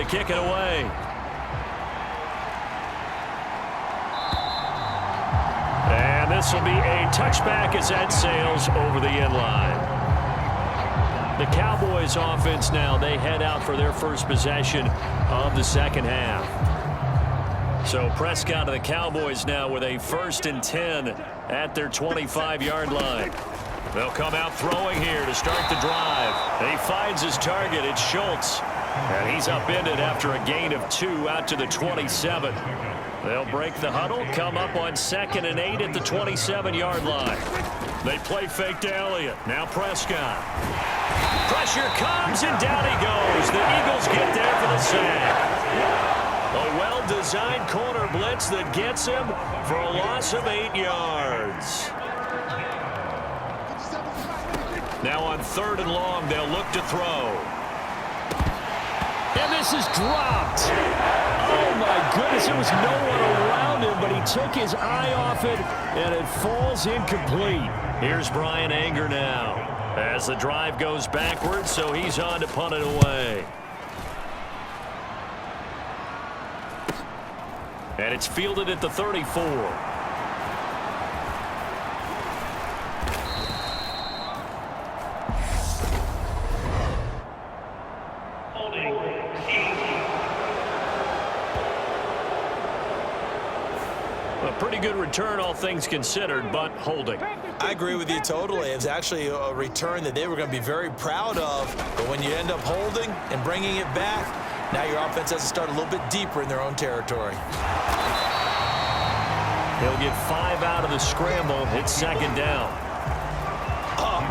kick it away. And this will be a touchback as that sails over the end line. The Cowboys offense now, they head out for their first possession of the second half. So Prescott of the Cowboys now with a 1st and 10 at their 25-yard line. They'll come out throwing here to start the drive. And he finds his target. It's Schultz. And he's upended after a gain of 2 out to the 27. They'll break the huddle, come up on 2nd and 8 at the 27-yard line. They play fake to Elliott. Now Prescott. Pressure comes, and down he goes. The Eagles get there for the sack. A well-designed corner blitz that gets him for a loss of 8 yards. Now on 3rd and long, they'll look to throw. And this is dropped. Oh, my goodness. There was no one around him, but he took his eye off it, and it falls incomplete. Here's Brian Anger now as the drive goes backwards, so he's on to punt it away. And it's fielded at the 34. A pretty good return, all things considered, but holding. I agree with you totally. It's actually a return that they were going to be very proud of. But when you end up holding and bringing it back, now your offense has to start a little bit deeper in their own territory. He'll get 5 out of the scramble. It's 2nd down.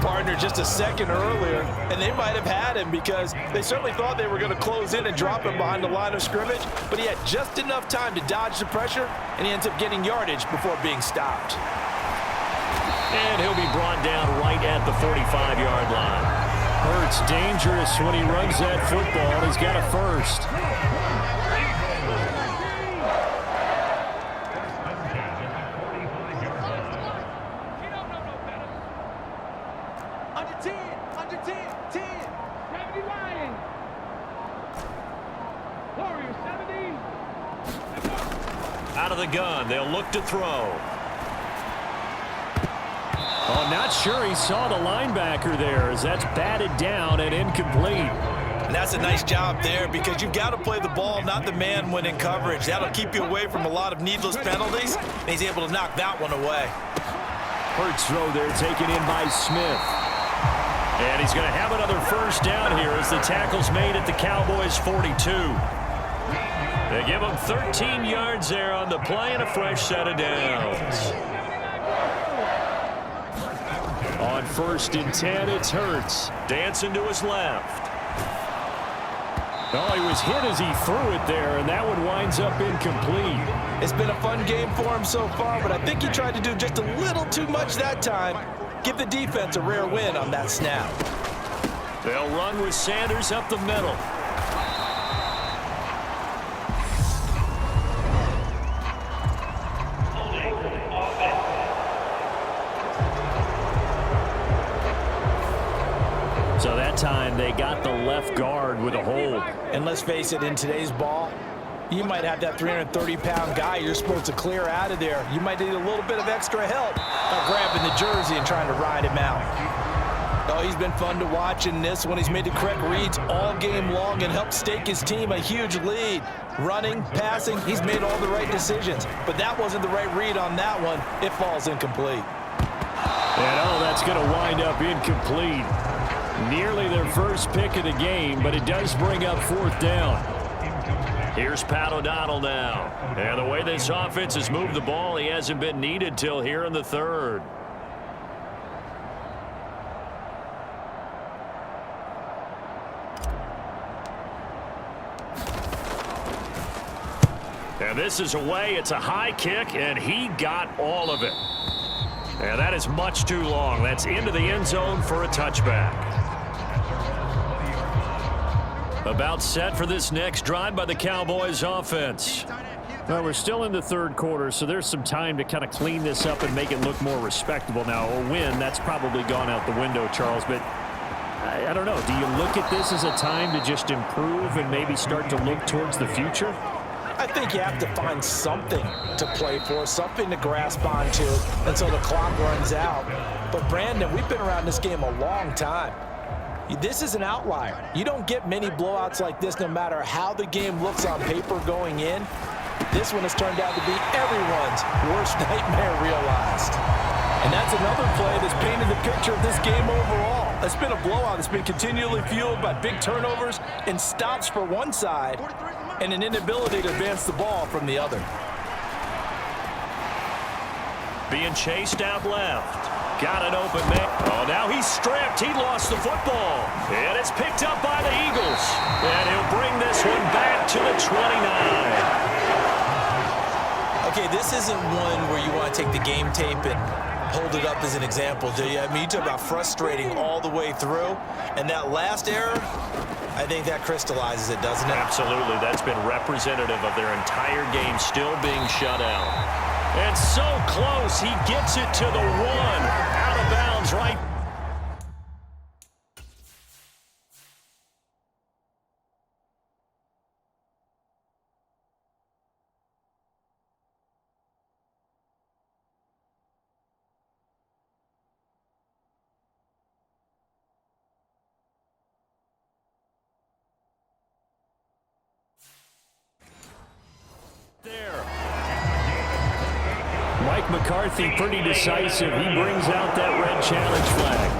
Partner, just a second earlier, and they might have had him because they certainly thought they were going to close in and drop him behind the line of scrimmage, but he had just enough time to dodge the pressure, and he ends up getting yardage before being stopped. And he'll be brought down right at the 45-yard line. Hurts dangerous when he runs that football. He's got a first. Out of the gun, they'll look to throw. Oh, not sure he saw the linebacker there as that's batted down and incomplete. And that's a nice job there because you've got to play the ball, not the man when in coverage. That'll keep you away from a lot of needless penalties, and he's able to knock that one away. Hurts throw there taken in by Smith. And he's going to have another first down here as the tackle's made at the Cowboys' 42. They give him 13 yards there on the play and a fresh set of downs. On 1st and 10, it's Hurts. Dancing to his left. Oh, he was hit as he threw it there, and that one winds up incomplete. It's been a fun game for him so far, but I think he tried to do just a little too much that time. Give the defense a rare win on that snap. They'll run with Sanders up the middle. So that time they got the left guard with a hold. And let's face it, in today's ball, you might have that 330-pound guy you're supposed to clear out of there. You might need a little bit of extra help by grabbing the jersey and trying to ride him out. Oh, he's been fun to watch in this one. He's made the correct reads all game long and helped stake his team a huge lead. Running, passing, he's made all the right decisions. But that wasn't the right read on that one. It falls incomplete. And oh, that's going to wind up incomplete. Nearly their first pick of the game, but it does bring up 4th down. Here's Pat O'Donnell now. And the way this offense has moved the ball, he hasn't been needed till here in the 3rd. And this is away. It's a high kick, and he got all of it. And that is much too long. That's into the end zone for a touchback. About set for this next drive by the Cowboys offense. Well, we're still in the 3rd quarter, so there's some time to kind of clean this up and make it look more respectable now. A win, that's probably gone out the window, Charles, but I don't know. Do you look at this as a time to just improve and maybe start to look towards the future? I think you have to find something to play for, something to grasp onto until the clock runs out. But, Brandon, we've been around this game a long time. This is an outlier. You don't get many blowouts like this no matter how the game looks on paper going in. This one has turned out to be everyone's worst nightmare realized. And that's another play that's painted the picture of this game overall. It's been a blowout that's been continually fueled by big turnovers and stops for one side and an inability to advance the ball from the other. Being chased out left. Got an open man. Oh, now he's stripped. He lost the football. And it's picked up by the Eagles. And he'll bring this one back to the 29. Okay, this isn't one where you want to take the game tape and hold it up as an example, do you? I mean, you talk about frustrating all the way through. And that last error, I think that crystallizes it, doesn't it? Absolutely. That's been representative of their entire game still being shut out. And so close, he gets it to the 1. Out of bounds, right? There. Mike McCarthy pretty decisive. He brings out that red challenge flag.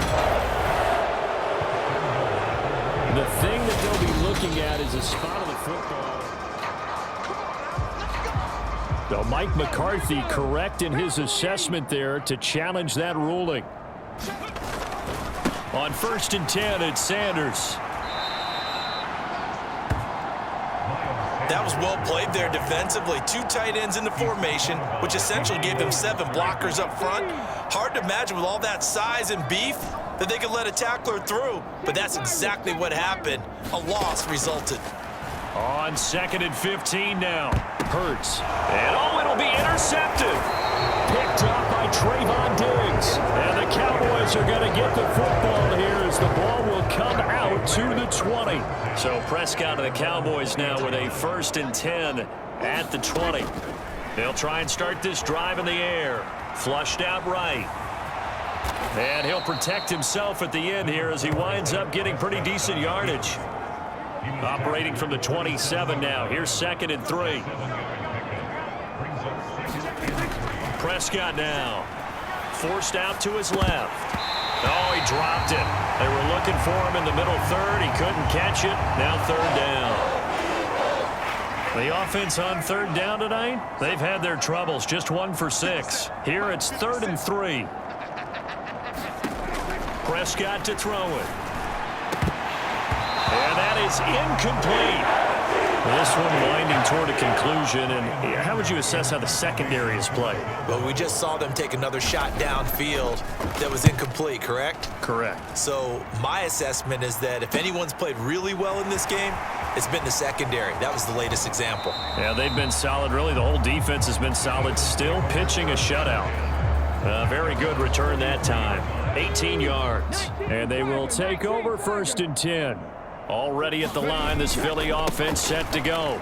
The thing that they'll be looking at is a spot of the football. Though Mike McCarthy correct in his assessment there to challenge that ruling. On 1st and 10, it's Sanders. That was well played there defensively. 2 tight ends in the formation, which essentially gave them 7 blockers up front. Hard to imagine with all that size and beef that they could let a tackler through, but that's exactly what happened. A loss resulted. On 2nd and 15 now. Hurts. And oh, it'll be intercepted. Picked up by Trayvon Diggs. And the Cowboys are going to get the football here as the ball will come out to the 20. So Prescott and the Cowboys now with a 1st and 10 at the 20. They'll try and start this drive in the air. Flushed out right. And he'll protect himself at the end here as he winds up getting pretty decent yardage. Operating from the 27 now. Here's 2nd and 3. Prescott now. Forced out to his left. Oh, he dropped it. They were looking for him in the middle third. He couldn't catch it. Now 3rd down. The offense on 3rd down tonight, they've had their troubles. Just 1 for 6. Here it's 3rd and 3. Prescott to throw it. And that is incomplete. This one winding toward a conclusion. And how would you assess how the secondary has played? Well, we just saw them take another shot downfield that was incomplete, correct? Correct. So my assessment is that if anyone's played really well in this game, it's been the secondary. That was the latest example. Yeah, they've been solid. Really, the whole defense has been solid. Still pitching a shutout. Very good return that time. 18 yards. And they will take over 1st and 10. Already at the line, this Philly offense set to go.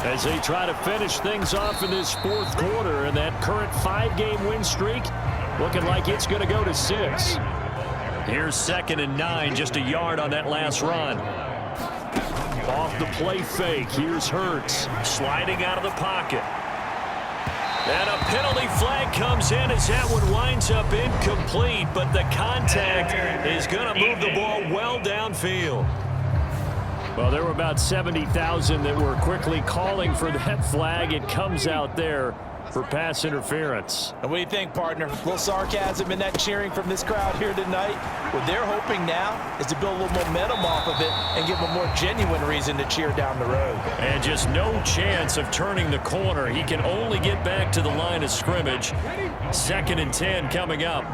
As they try to finish things off in this 4th quarter, and that current 5-game win streak looking like it's going to go to 6. Here's 2nd and 9, just a yard on that last run. Off the play fake, here's Hurts. Sliding out of the pocket. And a penalty flag comes in as that one winds up incomplete, but the contact is going to move the ball well downfield. Well, there were about 70,000 that were quickly calling for that flag. It comes out there for pass interference. And what do you think, partner? A little sarcasm in that cheering from this crowd here tonight. What they're hoping now is to build a little momentum off of it and give them a more genuine reason to cheer down the road. And just no chance of turning the corner. He can only get back to the line of scrimmage. 2nd and 10 coming up.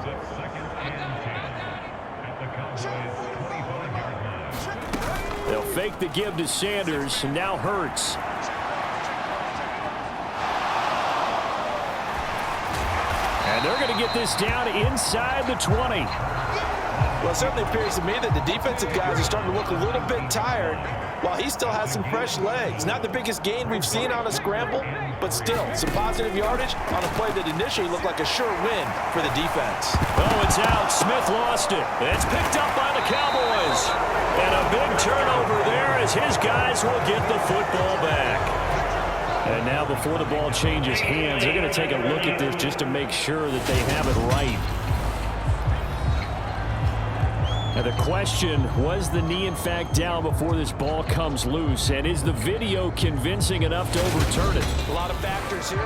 They'll fake the give to Sanders, and now Hurts. And they're going to get this down inside the 20. Well, it certainly appears to me that the defensive guys are starting to look a little bit tired while he still has some fresh legs. Not the biggest gain we've seen on a scramble, but still some positive yardage on a play that initially looked like a sure win for the defense. Oh, it's out. Smith lost it. It's picked up by the Cowboys. And a big turnover there as his guys will get the football back. And now before the ball changes hands, they're going to take a look at this just to make sure that they have it right. Now the question, was the knee in fact down before this ball comes loose? And is the video convincing enough to overturn it? A lot of factors here.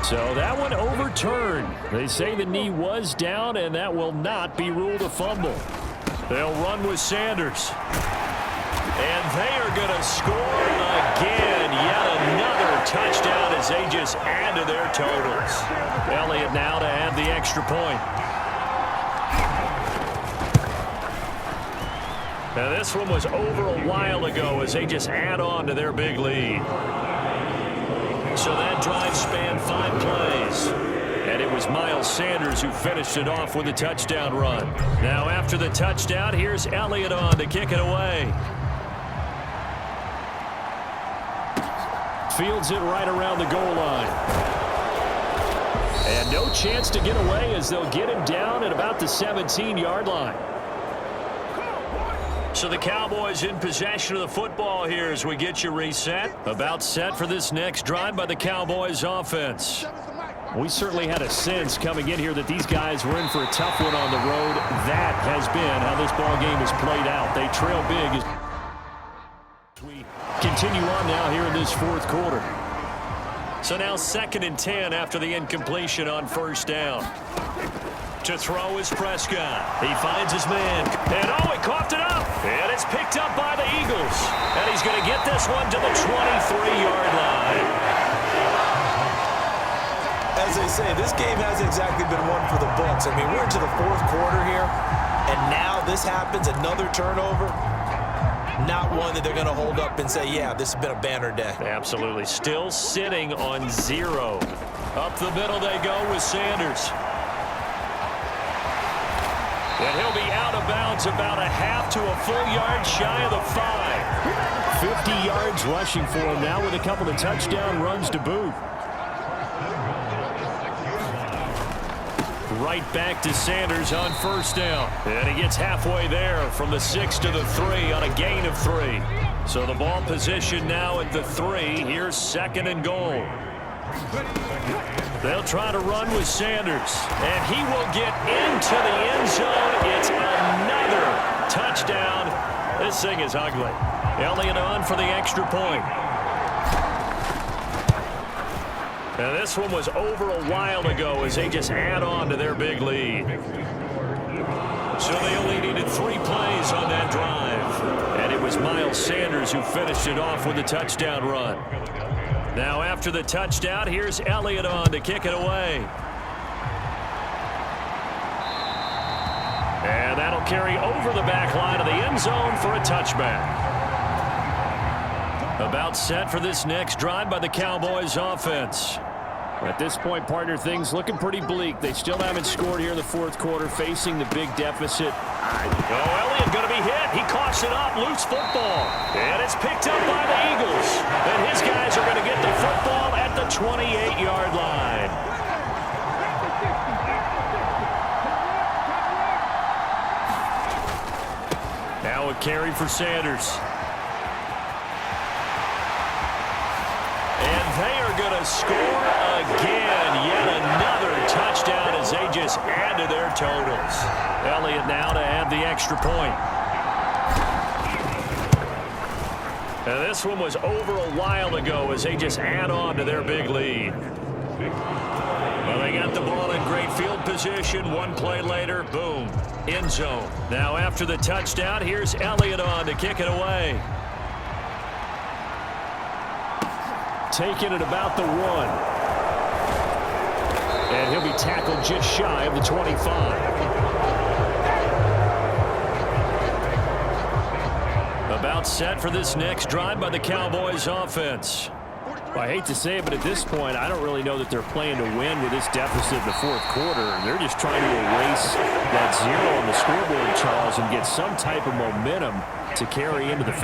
So that one overturned. They say the knee was down, and that will not be ruled a fumble. They'll run with Sanders. And they are going to score again. Yet another touchdown as they just add to their totals. Elliott now to add the extra point. Now this one was over a while ago as they just add on to their big lead. So that drive spanned 5 plays. And it was Miles Sanders who finished it off with a touchdown run. Now after the touchdown, here's Elliott on to kick it away. Fields it right around the goal line. And no chance to get away as they'll get him down at about the 17-yard line. So the Cowboys in possession of the football here as we get you reset. About set for this next drive by the Cowboys offense. We certainly had a sense coming in here that these guys were in for a tough one on the road. That has been how this ball game has played out. They trail big as we continue on now here in this fourth quarter. So now 2nd and 10 after the incompletion on first down. To throw is Prescott. He finds his man. And oh, he coughed it up. And it's picked up by the Eagles. And he's going to get this one to the 23-yard line. As they say, this game hasn't exactly been one for the books. I mean, we're into the fourth quarter here, and now this happens, another turnover. Not one that they're going to hold up and say, yeah, this has been a banner day. Absolutely. Still sitting on 0. Up the middle they go with Sanders. And he'll be out of bounds about a half to a full yard shy of the 5. 50 yards rushing for him now with a couple of touchdown runs to boot. Right back to Sanders on first down. And he gets halfway there from the 6 to the 3 on a gain of 3. So the ball position now at the 3. Here's 2nd and goal. They'll try to run with Sanders. And he will get into the end zone. It's another touchdown. This thing is ugly. Elliott on for the extra point. Now this one was over a while ago as they just add on to their big lead. So they only needed 3 plays on that drive. And it was Miles Sanders who finished it off with a touchdown run. Now after the touchdown, here's Elliott on to kick it away. And that'll carry over the back line of the end zone for a touchback. About set for this next drive by the Cowboys offense. At this point, partner, things looking pretty bleak. They still haven't scored here in the fourth quarter, facing the big deficit. Oh, Elliott going to be hit. He coughs it up. Loose football. And it's picked up by the Eagles. And his guys are going to get the football at the 28-yard line. Now a carry for Sanders. And they are going to score again. Yet another touchdown as they just add to their totals. Elliott now to add the extra point. Now this one was over a while ago as they just add on to their big lead. Well, they got the ball in great field position. 1 play later, boom, end zone. Now after the touchdown, here's Elliott on to kick it away. Taking it about the 1. And he'll be tackled just shy of the 25. About set for this next drive by the Cowboys offense. Well, I hate to say it, but at this point, I don't really know that they're playing to win with this deficit in the fourth quarter. They're just trying to erase that zero on the scoreboard, Charles, and get some type of momentum to carry into the fifth.